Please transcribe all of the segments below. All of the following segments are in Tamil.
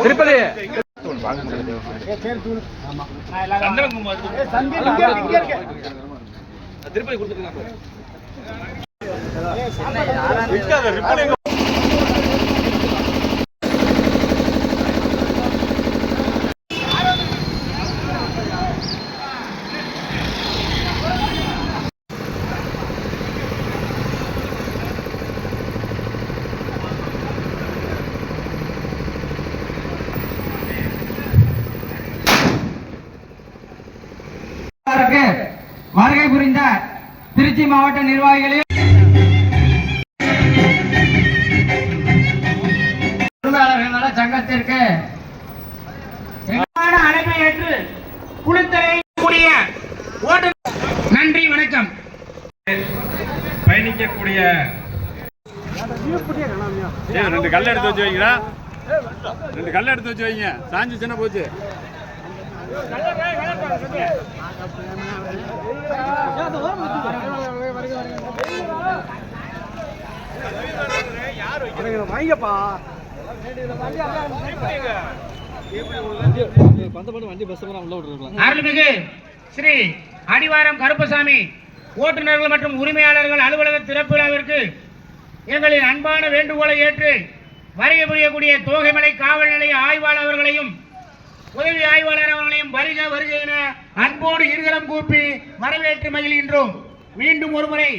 திருப்பதி திருப்பதி கொடுத்துருக்காங்க. வருகை புரிந்த திருச்சி மாவட்ட நிர்வாகிகளையும் சங்கத்திற்கு அழைப்பை ஏற்று குளித்தலைக்கூடிய நன்றி வணக்கம். பயணிக்கக்கூடிய 2 கல்ல எடுத்து வச்சு வைங்களா, 2 கல்ல எடுத்து வச்சு வைங்க. சாஞ்சி சின்ன போச்சு. வாங்கப்பா அருள்மிகு ஸ்ரீ அடிவாரம் கருப்பசாமி ஓட்டுநர்கள் மற்றும் உரிமையாளர்கள் அலுவலக திறப்பு விழாவிற்கு எங்களின் அன்பான வேண்டுகோளை ஏற்று வருகை புரியக்கூடிய தோகைமலை காவல் நிலைய ஆய்வாளர் அவர்களையும் உதவி ஆய்வாளர் அவர்களையும் வருக வருக என அன்போடு இருகரம் கூப்பி வரவேற்று மகிழ்கின்றோம். மீண்டும் ஒருமுறை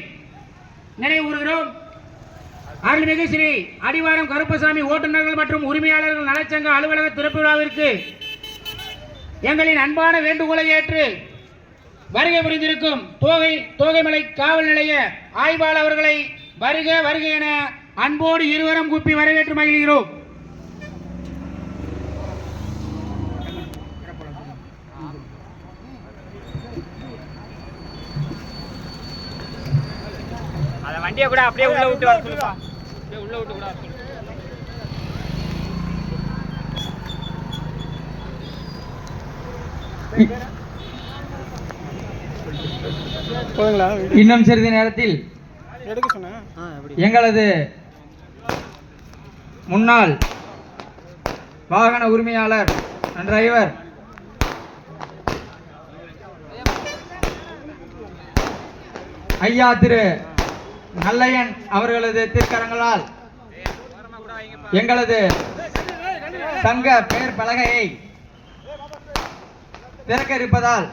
நினைவுறுகிறோம். அருள்மிகு ஸ்ரீ அடிவாரம் கருப்பசாமி ஓட்டுநர்கள் மற்றும் உரிமையாளர்கள் நலச்சங்க அலுவலக திறப்பு விழாவிற்கு எங்களின் அன்பான வேண்டுகோளை ஏற்று வருகை புரிந்திருக்கும் தோகைமலை காவல் நிலைய ஆய்வாளர் அவர்களை வருக வருக என அன்போடு இருவரும் கூப்பி வரவேற்று மகிழ்கிறோம். வண்டியை கூட அப்படியே உள்ள விட்டு வர சொல்லுப்பா. உள்ள விட்டு கூட இன்னும் சிறிது நேரத்தில் எங்களது முன்னாள் வாகன உரிமையாளர் டிரைவர் ஐயா திரு நல்லையன் அவர்களது திருக்கரங்களால் எங்களது சங்க பெயர் பலகையை திறக்க இருப்பதால்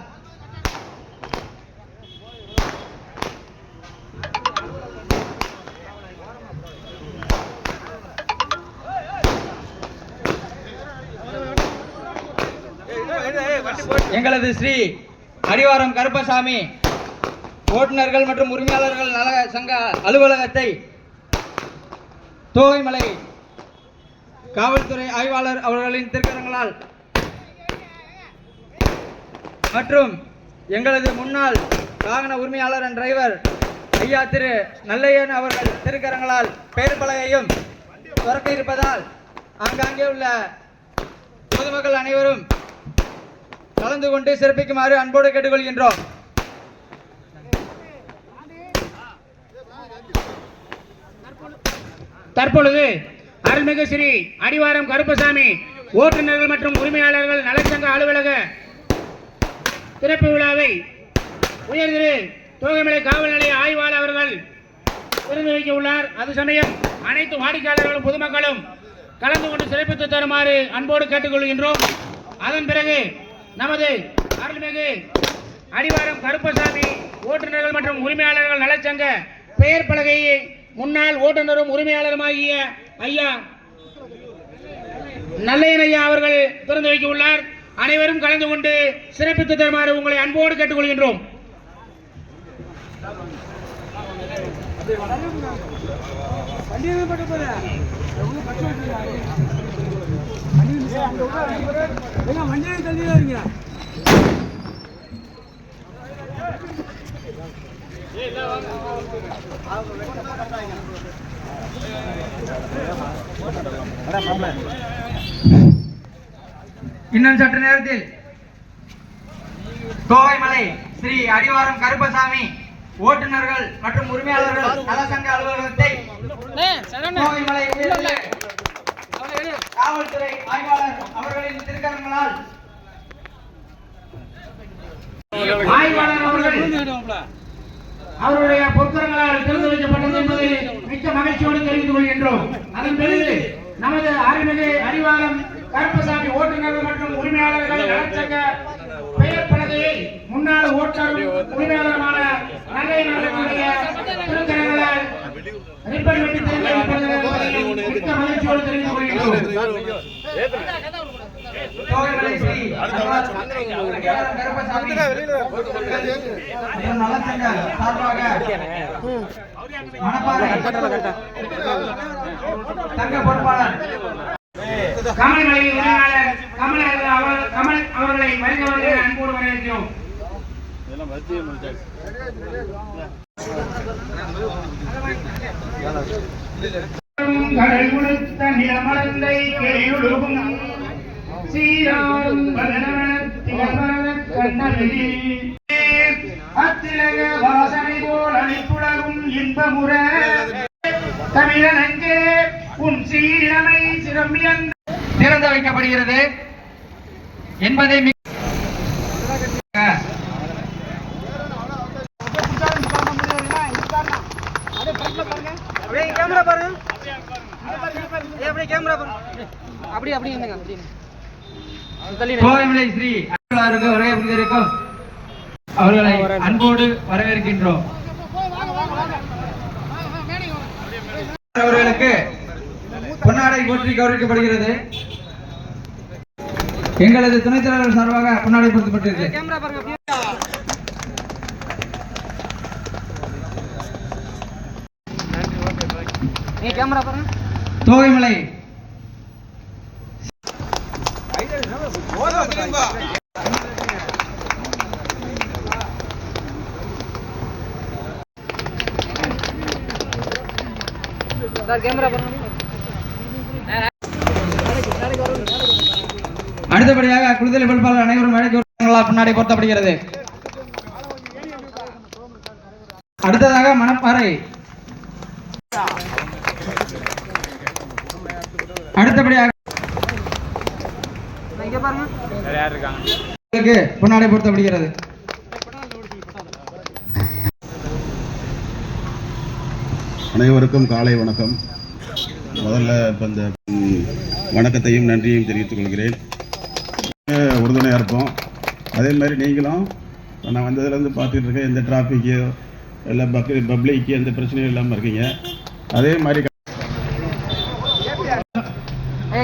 எங்களது ஸ்ரீ அடிவாரம் கருப்பசாமி ஓட்டுநர்கள் மற்றும் உரிமையாளர்கள் நல சங்க அலுவலகத்தை தோகைமலை காவல்துறை ஆய்வாளர் அவர்களின் திருக்கரங்களால் மற்றும் எங்களது முன்னாள் வாகன உரிமையாளர் அண்ட் டிரைவர் ஐயா திரு நல்லையன் அவர்கள் திருக்கரங்களால் பெயர் பலகையும் திறக்க இருப்பதால் ஆங்காங்கே உள்ள பொதுமக்கள் அனைவரும் கலந்து கொண்டு சிறப்பிக்குமாறு அன்போடு கேட்டுக்கொள்கின்றோம். தற்பொழுது அருள்மிகு ஸ்ரீ அடிவாரம் கருப்பசாமி ஓட்டுநர்கள் மற்றும் உரிமையாளர்கள் நலச்சங்க அலுவலக திறப்பு விழாவை உயர் திரு தோகைமலை காவல் நிலைய ஆய்வாளர் அவர்கள் திறந்து வைக்க உள்ளார். அது சமயம் அனைத்து வாடிக்கையாளர்களும் பொதுமக்களும் கலந்து கொண்டு சிறப்பித்து தருமாறு அன்போடு கேட்டுக்கொள்கின்றோம். அதன் பிறகு நமது அருள்மிகு அடிவாரம் கருப்பசாமி ஓட்டுநர்கள் மற்றும் உரிமையாளர்கள் நலச்சங்க பெயர் பலகையை முன்னாள் ஓட்டுநரும் உரிமையாளருமாகிய ஐயா நல்லையன் ஐயா அவர்கள் திறந்து வைக்க உள்ளார். அனைவரும் கலந்து கொண்டு சிறப்பித்து தருமாறு உங்களை அன்போடு கேட்டுக்கொள்கின்றோம். இன்னும் சற்று நேரத்தில் தோகைமலை ஸ்ரீ அடிவாரம் கருப்பசாமி ஓட்டுநர்கள் மற்றும் உரிமையாளர்கள் நலசங்க அலுவலகத்தை தோகைமலை உயர்நிலை காவல்துறை ஆய்வாளர் அவர்களின் திருக்கரங்களால் ஆய்வாளர் அவருடைய பொற்கரங்களால் திறந்து வைக்கப்பட்டது என்பதை மிக்க மகிழ்ச்சியோடு தெரிவித்துக் கொள்கின்றோம். அதன் பிறகு நமது அருள்மிகு அடிவாரம் கருப்பசாமி ஓட்டுநர்கள் மற்றும் உரிமையாளர்கள் நலச்சங்க பெயர் பலகையை முன்னாள் ஓட்டுநரும் உரிமையாளருமான நல்ல நல்லவருடைய திருக்கரங்களால் ரிப்பன் வெட்டி திறந்து வைக்கப்படுகிறது என்பதை மிக்க மகிழ்ச்சியோடு தெரிவித்துக் கொள்கின்றோம். தோகைமலை ஸ்ரீ அடிவாரம் கருப்பசாமி மற்றும் நலசங்க சார்பாக மணப்பாறை தங்க பொறுப்பாளர் கமல்மலை உரிமையாளர் கமல் அவர்களை வருகிறவர்களை அன்போடு வரவேற்கிறோம். கடல் கொடுத்த நிலமலந்தை கேயுழுகும் சீராரும் கண்ணவெளி அத்திலக வாசனை போல் அளிப்புலகும் இன்பமுற தமிழனங்கே உன் சீரமை சிறம்பியன் திறந்து வைக்கப்படுகிறது என்பதை தோகைமலை ஸ்ரீ வருகை புரிந்திருக்கும் அவர்களை அன்போடு வரவேற்கின்றோம். அவர்களுக்கு பொன்னாடை போற்றி கௌரவிக்கப்படுகிறது. எங்களது துணைத் தலைவர் சார்பாக பொன்னாடை பொருத்தப்பட்டிருக்கு. தோகைமலை அடுத்தபடியாக குழுதலை பொறுப்பாளர் அனைவரும் பின்னாடி பொருத்தப்படுகிறது. அடுத்ததாக மணப்பாறை. அடுத்தபடியாக பொன்னாடை பொருத்தப்படுகிறது. அனைவருக்கும் காலை வணக்கம். முதல்ல இப்போ இந்த வணக்கத்தையும் நன்றியையும் தெரிவித்துக் கொள்கிறேன். உறுதுணையாக இருப்போம். அதே மாதிரி நீங்களும் நான் வந்ததுலேருந்து பார்த்துட்டு இருக்கேன், எந்த டிராஃபிக்கு இல்லை பப்ளிக்கு எந்த பிரச்சனையும் இல்லாமல் இருக்கீங்க. அதே மாதிரி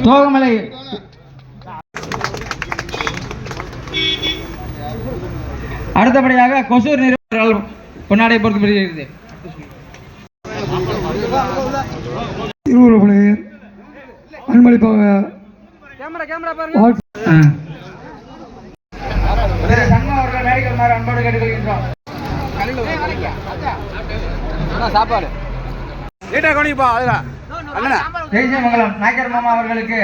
தோகைமலை அடுத்தபடியாக கொசூர் நிறுவனங்கள் பொன்னாடை பொருத்தப்படுகிறது. அன்பளிப்பாக அன்போடு கேட்டுக்கொள்கின்றோம். சாப்பாடு ஜெய்ஜெயமங்கலம் நாயக்கர் மாமா அவர்களுக்கு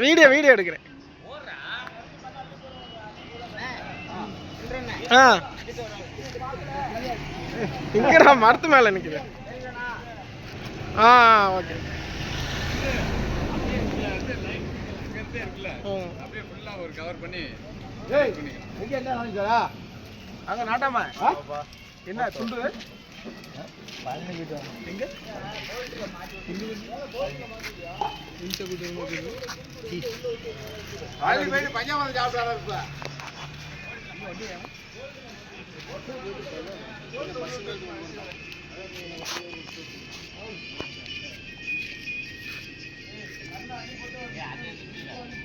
வீடியோ எடுக்கிறேன். இங்கடா மரத்து மேல நிக்கிறேன். ஓகே. அங்க நாட்டாம என்ன துண்டு பஞ்சாமரம் சாப்பிட்டு